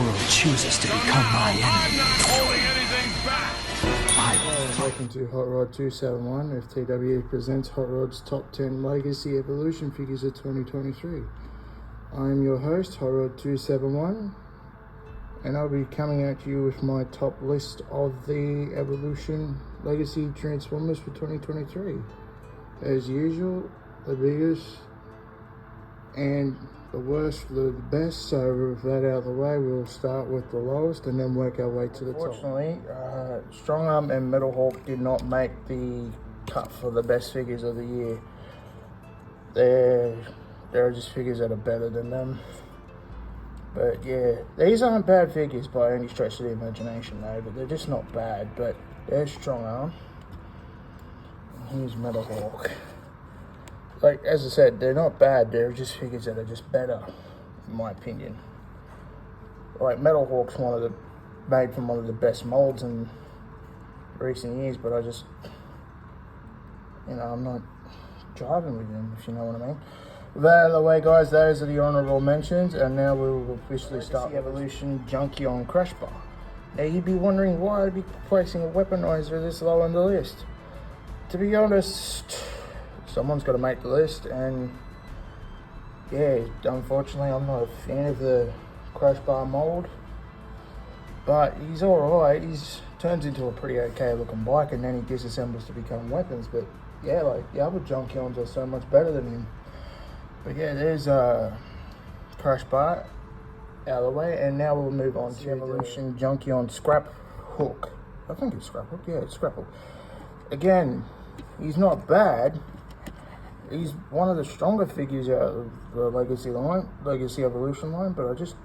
world chooses to become my enemy, I'm not holding anything back. Welcome to Hot Rod 271. FTW presents Hot Rod's Top 10 Legacy Evolution Figures of 2023. I'm your host, Hot Rod 271, and I'll be coming at you with my top list of the Evolution Legacy Transformers for 2023. As usual, the biggest and the worst for the best, so with that out of the way, we'll start with the lowest and then work our way to the top. Unfortunately, Strong Arm and Metal Hawk did not make the cut for the best figures of the year. There are just figures that are better than them. But yeah, these aren't bad figures by any stretch of the imagination though, but they're just not bad. But there's Strong Arm. Here's Metal Hawk. Like, as I said, they're not bad, they're just figures that are just better, in my opinion. Like, Metal Hawk's made from one of the best molds in recent years, but I just, I'm not driving with them, if you know what I mean. With that out of the way, guys, those are the honourable mentions, and now we will officially start the Evolution Junkion Crash Bar. Now, you'd be wondering why I'd be placing a weaponizer this low on the list. To be honest, someone's got to make the list, and yeah, unfortunately I'm not a fan of the Crash Bar mold, but he's alright. He's turns into a pretty okay looking bike, and then he disassembles to become weapons. But yeah, like the other Junkions are so much better than him. But yeah, there's Crash Bar out of the way, and now we'll move on to Evolution Junkion Scrap Hook. I think it's Scrap Hook. Yeah, it's Scrap Hook. Again, he's not bad. He's one of the stronger figures out of the Legacy Evolution line, but I just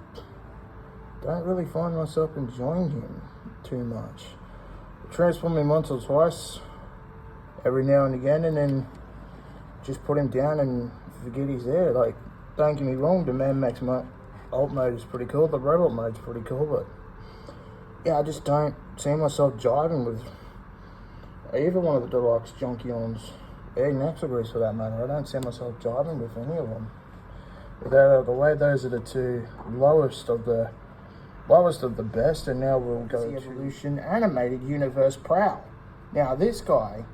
don't really find myself enjoying him too much. I transform him once or twice, every now and again, and then just put him down and forget he's there. Like, don't get me wrong, the Man Max alt mode is pretty cool, the robot mode's pretty cool, but yeah, I just don't see myself jiving with either one of the deluxe Junkions. And Axle Grease for that matter. I don't see myself driving with any of them. With that out of the way, those are the two lowest of the best, and now we'll go to Evolution Animated Universe Prowl. Now this guy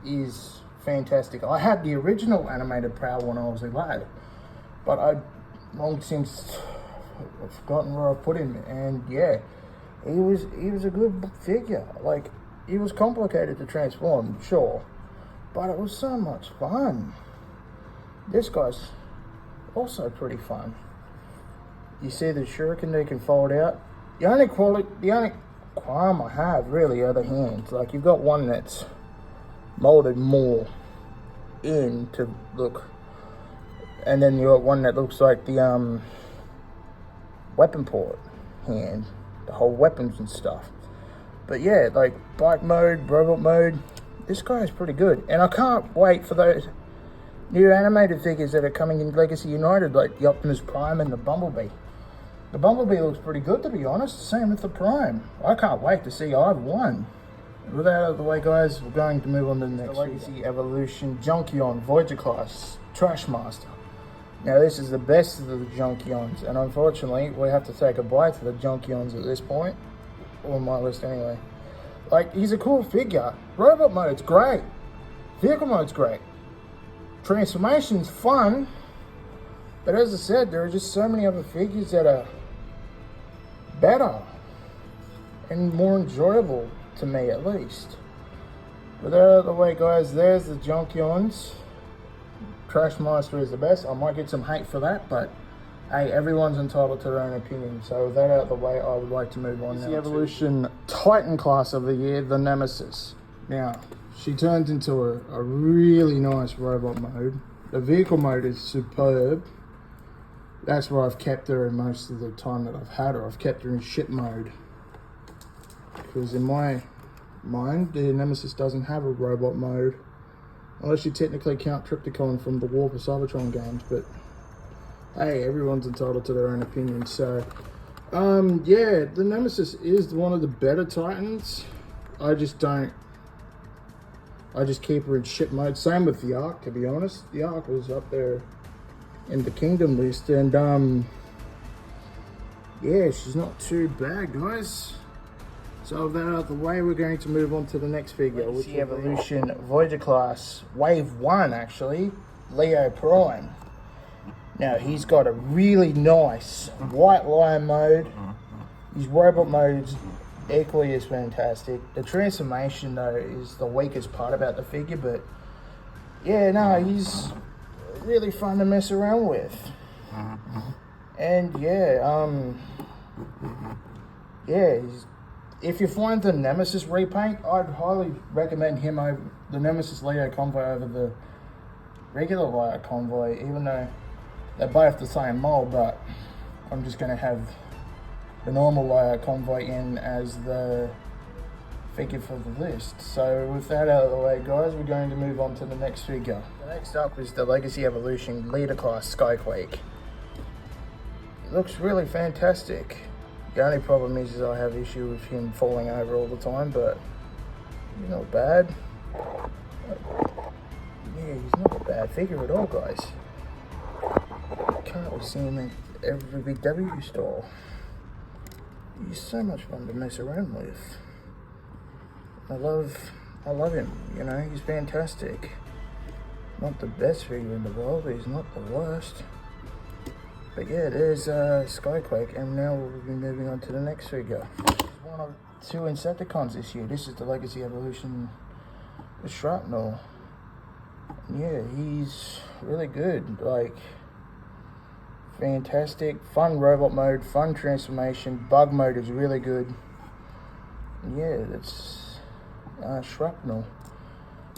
is fantastic. I had the original animated Prowl when I was a lad, but I long since I've forgotten where I put him, and yeah, he was a good figure. Like, he was complicated to transform, sure, but it was so much fun. This guy's also pretty fun. You see the shuriken they can fold out. The only qualm I have really are the hands. Like, you've got one that's molded more in to look, and then you got one that looks like the weapon port hand, the whole weapons and stuff. But yeah, like bike mode, robot mode, this guy is pretty good, and I can't wait for those new animated figures that are coming in Legacy United, like the Optimus Prime and the Bumblebee. The Bumblebee looks pretty good, to be honest. Same with the Prime. I can't wait to see either one. With that out of the way, guys, we're going to move on to the next Legacy Evolution Junkion Voyager Class Trashmaster. Now, this is the best of the Junkions, and unfortunately, we have to take a bite to the Junkions at this point, on my list anyway. Like, he's a cool figure. Robot mode's great. Vehicle mode's great. Transformation's fun. But as I said, there are just so many other figures that are better and more enjoyable, to me at least. With that out of the way, guys, there's the Junkions. Trashmaster is the best. I might get some hate for that, but hey, everyone's entitled to their own opinion. So with that out of the way, I would like to move on now. The Evolution Titan class of the year, the Nemesis. Now, she turns into a really nice robot mode. The vehicle mode is superb. That's where I've kept her in most of the time that I've had her. I've kept her in ship mode. Because in my mind, the Nemesis doesn't have a robot mode. Unless you technically count Trypticon from the War for Cybertron games, but hey, everyone's entitled to their own opinion. So, yeah, the Nemesis is one of the better Titans. I just keep her in ship mode. Same with the Ark, to be honest. The Ark was up there in the Kingdom list, and yeah, she's not too bad, guys. So with that out of the way, we're going to move on to the next figure, which is Evolution Voyager Class Wave 1, actually, Leo Prime. Now, he's got a really nice White Lion mode. His robot mode's equally as fantastic. The transformation, though, is the weakest part about the figure, but yeah, no, he's really fun to mess around with. And yeah, if you find the Nemesis repaint, I'd highly recommend him over the Nemesis Leo Convoy over the regular Leo Convoy, even though they're both the same mold, but I'm just going to have the normal Leo Convoy in as the figure for the list. So with that out of the way, guys, we're going to move on to the next figure. The next up is the Legacy Evolution Leader Class Skyquake. It looks really fantastic. The only problem is I have issue with him falling over all the time, but he's not bad. Yeah, he's not a bad figure at all, guys. Currently seeing him at every Big W store. He's so much fun to mess around with. I love him, you know, he's fantastic. Not the best figure in the world, but he's not the worst. But yeah, there's Skyquake, and now we'll be moving on to the next figure. This is one of 2 Insecticons this year. This is the Legacy Evolution Shrapnel. And yeah, he's really good, like, fantastic, fun robot mode, fun transformation, bug mode is really good. And yeah, that's Shrapnel.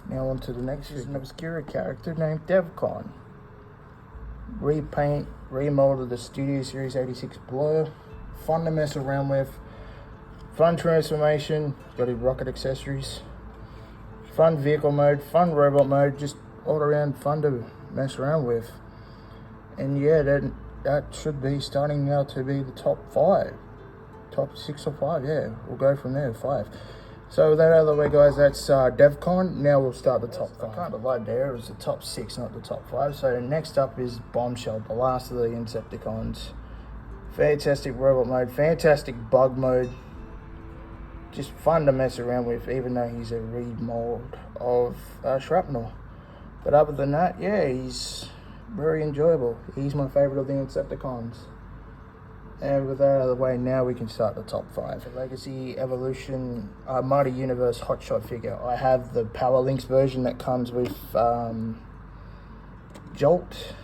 Now on to the next is an obscure character named Devcon. Repaint, remolded the Studio Series 86 Blur. Fun to mess around with. Fun transformation, got his rocket accessories. Fun vehicle mode, fun robot mode, just all around fun to mess around with. And yeah, that should be starting now to be the top 5. Top 6 or 5, yeah. We'll go from there, 5. So with that out of the way, guys, that's Devcon. Now we'll start the top 5. I can't lie there, it was the top 6, not the top 5. So next up is Bombshell, the last of the Insecticons. Fantastic robot mode, fantastic bug mode. Just fun to mess around with, even though he's a remold of Shrapnel. But other than that, yeah, he's very enjoyable. He's my favourite of the Insecticons. And with that out of the way, now we can start the top 5. The Legacy Evolution Mighty Universe Hotshot figure. I have the Power Links version that comes with Jolt.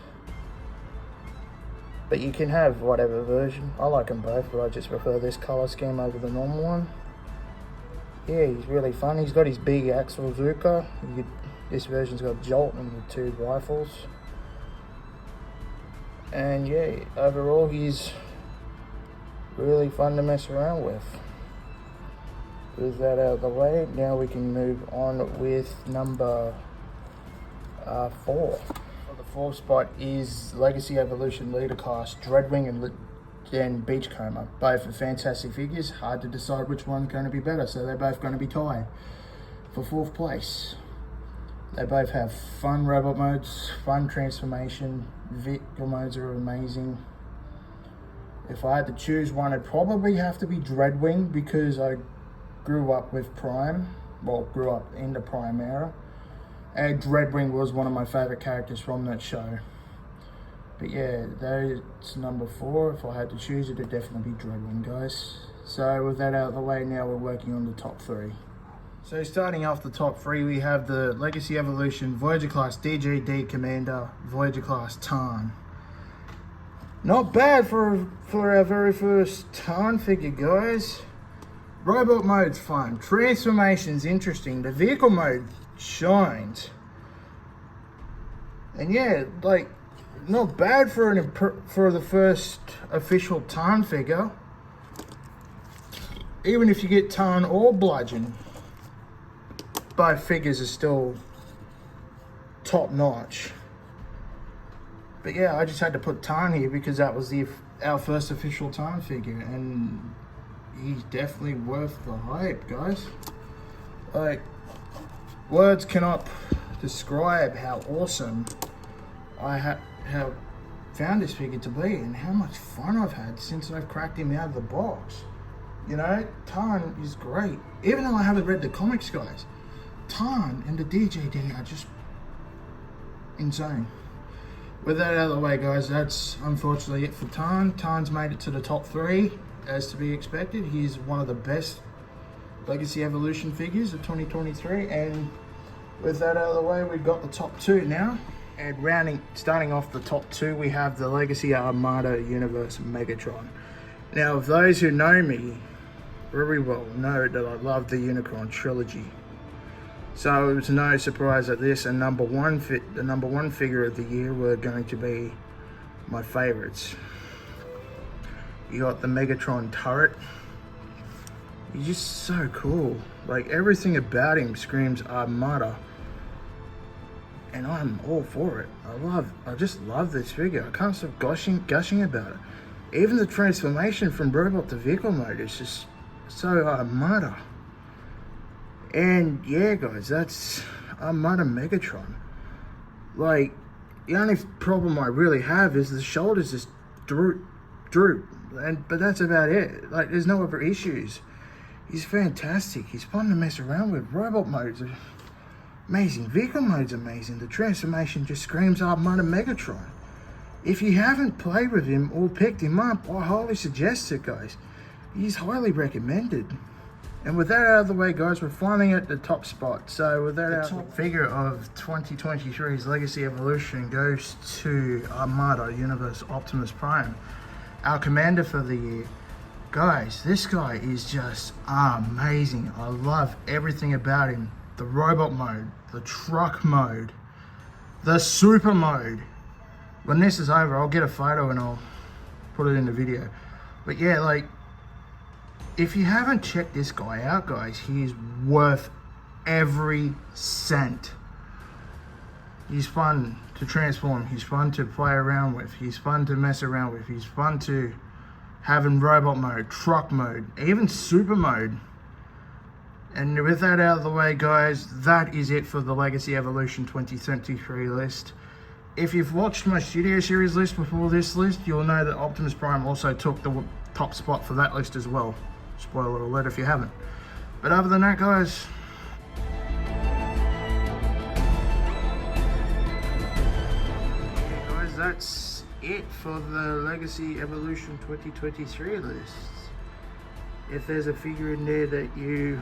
But you can have whatever version. I like them both, but I just prefer this colour scheme over the normal one. Yeah, he's really fun. He's got his big Axel Zuka. This version's got Jolt and the 2 rifles. And yeah, overall he's really fun to mess around with. With that out of the way, now we can move on with number 4. The 4th spot is Legacy Evolution Leader Class Dreadwing and Beachcomber. Both are fantastic figures. Hard to decide which one's going to be better, so they're both going to be tied for 4th place. They both have fun robot modes, fun transformation. Vehicle modes are amazing. If I had to choose one, it'd probably have to be Dreadwing, because I grew up with Prime. Well, grew up in the Prime era. And Dreadwing was one of my favourite characters from that show. But yeah, that's number 4. If I had to choose, it'd definitely be Dreadwing, guys. So with that out of the way, now we're working on the top 3. So starting off the top 3, we have the Legacy Evolution Voyager Class DGD Commander, Voyager Class Tarn. Not bad for our very first Tarn figure, guys. Robot mode's fun, transformation's interesting, the vehicle mode shines. And yeah, like, not bad for the first official Tarn figure. Even if you get Tarn or Bludgeon, both figures are still top notch. But yeah, I just had to put Tarn here because that was our first official Tarn figure, and he's definitely worth the hype, guys. Like, words cannot describe how awesome how found this figure to be and how much fun I've had since I've cracked him out of the box. You know, Tarn is great. Even though I haven't read the comics, guys, Tarn and the DJD are just insane. With that out of the way, guys, that's unfortunately it for Tarn. Tarn's made it to the top 3, as to be expected. He's one of the best Legacy Evolution figures of 2023, and with that out of the way, we've got the top 2 now. And starting off the top 2, we have the Legacy Armada Universe Megatron. Now, those who know me very well know that I love the Unicron trilogy. So it was no surprise that this and the number one figure of the year were going to be my favorites. You got the Megatron turret. He's just so cool. Like, everything about him screams Armada. And I'm all for it. I just love this figure. I can't stop gushing about it. Even the transformation from robot to vehicle mode is just so Armada. And yeah, guys, that's Armada Megatron. Like, the only problem I really have is the shoulders just droop. But that's about it. Like, there's no other issues. He's fantastic. He's fun to mess around with. Robot mode's amazing. Vehicle mode's amazing. The transformation just screams Armada Megatron. If you haven't played with him or picked him up, I highly suggest it, guys. He's highly recommended. And with that out of the way, guys, we're finally at the top spot. So with that out, the top figure of 2023's Legacy Evolution goes to Armada Universe Optimus Prime, our commander for the year. Guys, this guy is just amazing. I love everything about him. The robot mode, the truck mode, the super mode. When this is over, I'll get a photo and I'll put it in the video. But yeah, like, if you haven't checked this guy out, guys, he is worth every cent. He's fun to transform. He's fun to play around with. He's fun to mess around with. He's fun to have in robot mode, truck mode, even super mode. And with that out of the way, guys, that is it for the Legacy Evolution 2023 list. If you've watched my Studio Series list before this list, you'll know that Optimus Prime also took the top spot for that list as well. Spoiler alert if you haven't. But other than that, guys, that's it for the Legacy Evolution 2023 list. If there's a figure in there that you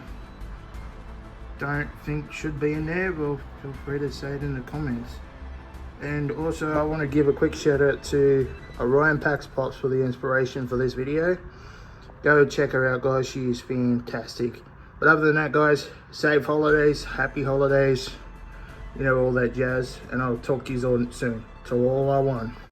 don't think should be in there, well, feel free to say it in the comments. And also, I want to give a quick shout out to Orion Pax Pops for the inspiration for this video. Go check her out, guys. She is fantastic. But other than that, guys, safe holidays, happy holidays, you know, all that jazz. And I'll talk to you all soon. To all I want.